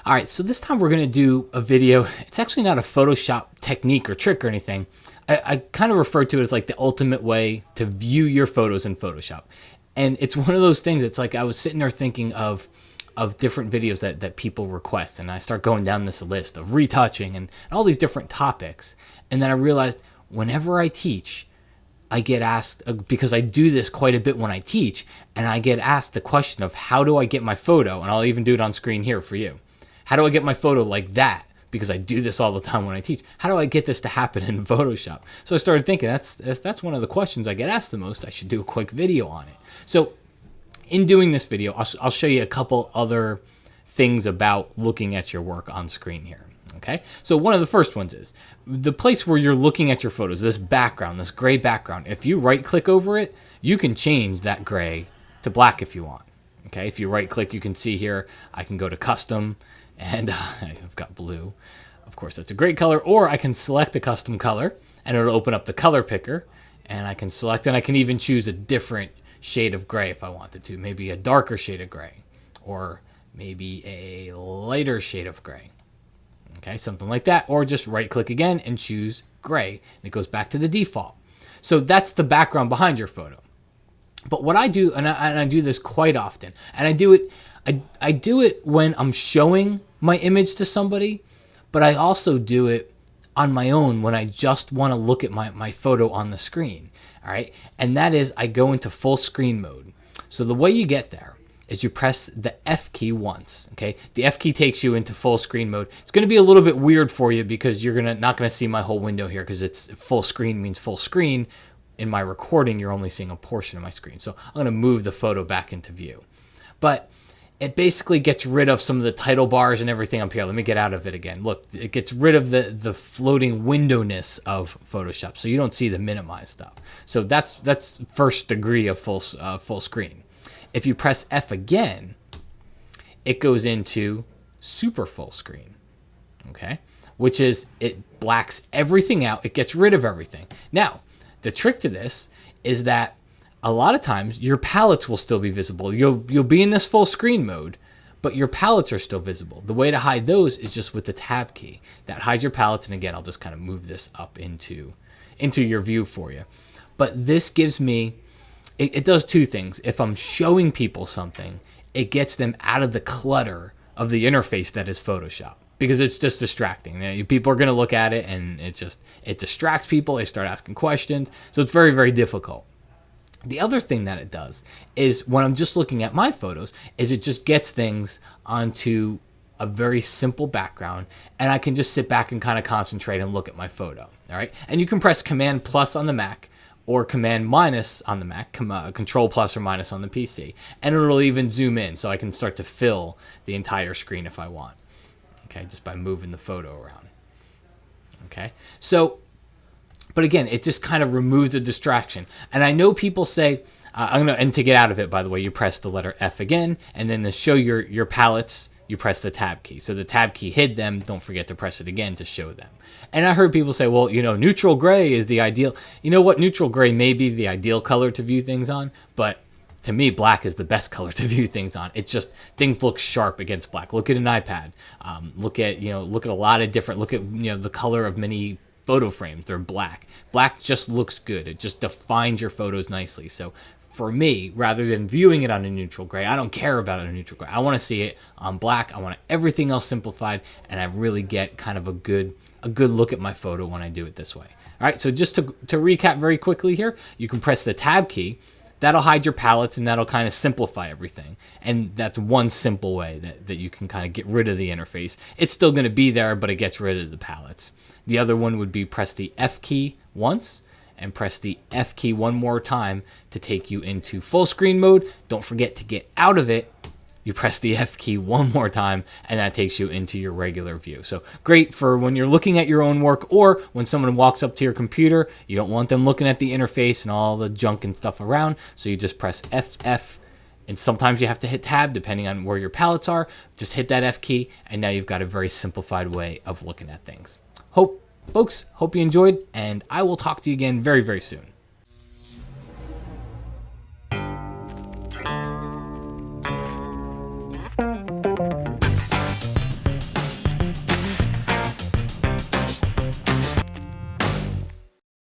All right, so this time we're going to do a video. It's actually not a Photoshop technique or trick or anything. I kind of refer to it as like the ultimate way to view your photos in Photoshop. And it's one of those things. It's like I was sitting there thinking of different videos that people request. And I start going down this list of retouching and all these different topics. And then I realized whenever I teach, I get asked, because I do this quite a bit when I teach, and I get asked the question of how do I get my photo? And I'll even do it on screen here for you. How do I get my photo like that? Because I do this all the time when I teach. How do I get this to happen in Photoshop? So I started thinking if that's one of the questions I get asked the most, I should do a quick video on it. So in doing this video, I'll show you a couple other things about looking at your work on screen here. Okay, so one of the first ones is the place where you're looking at your photos, this background, this gray background. If you right click over it, you can change that gray to black if you want. Okay, if you right click, you can see here, I can go to custom and I've got blue. Of course, that's a great color. Or I can select a custom color and it'll open up the color picker, and I can select, and I can even choose a different shade of gray if I wanted to, maybe a darker shade of gray or maybe a lighter shade of gray. Okay, something like that, or just right click again and choose gray, and it goes back to the default. So that's the background behind your photo. But what I do, and I do this quite often, and I do it when I'm showing my image to somebody, but I also do it on my own when I just want to look at my photo on the screen. All right, and that is I go into full screen mode. So the way you get there is you press the F key once. Okay, the F key takes you into full screen mode. It's going to be a little bit weird for you because you're not going to see my whole window here, because it's full screen means full screen. In my recording, you're only seeing a portion of my screen. So I'm going to move the photo back into view. But it basically gets rid of some of the title bars and everything up here. Let me get out of it again. Look, it gets rid of the floating windowness of Photoshop, so you don't see the minimized stuff. So that's first degree of full screen. If you press F again, it goes into super full screen, okay? Which is, it blacks everything out. It gets rid of everything. Now, the trick to this is that a lot of times your palettes will still be visible. You'll be in this full screen mode, but your palettes are still visible. The way to hide those is just with the tab key. That hides your palettes, and again, I'll just kind of move this up into your view for you. But this gives me, it does two things. If I'm showing people something, it gets them out of the clutter of the interface that is Photoshop, because it's just distracting. People are going to look at it, and it distracts people. They start asking questions. So it's very, very difficult. The other thing that it does is when I'm just looking at my photos is it just gets things onto a very simple background, and I can just sit back and kind of concentrate and look at my photo. All right. And you can press Command plus on the Mac or Command minus on the Mac, Control plus or minus on the PC. And it'll even zoom in, so I can start to fill the entire screen if I want. Okay. Just by moving the photo around. Okay. So, but again, it just kind of removes the distraction. And I know people say, and to get out of it, by the way, you press the letter F again, and then to show your palettes, you press the tab key. So the tab key hid them. Don't forget to press it again to show them. And I heard people say, well, neutral gray is the ideal. You know what? Neutral gray may be the ideal color to view things on, but to me, black is the best color to view things on. It just, things look sharp against black. Look at an iPad. Look at a lot of different, look at, the color of many photo frames. They're black. Black just looks good. It just defines your photos nicely. So for me, rather than viewing it on a neutral gray, I don't care about it on a neutral gray. I want to see it on black. I want everything else simplified, and I really get kind of a good look at my photo when I do it this way. All right, so just to recap very quickly here, you can press the tab key. That'll hide your palettes, and that'll kind of simplify everything. And that's one simple way that you can kind of get rid of the interface. It's still going to be there, but it gets rid of the palettes. The other one would be press the F key once and press the F key one more time to take you into full screen mode. Don't forget to get out of it. You press the F key one more time, and that takes you into your regular view. So great for when you're looking at your own work, or when someone walks up to your computer, you don't want them looking at the interface and all the junk and stuff around. So you just press FF, and sometimes you have to hit tab depending on where your palettes are. Just hit that F key, and now you've got a very simplified way of looking at things. Folks, hope you enjoyed, and I will talk to you again very, very soon.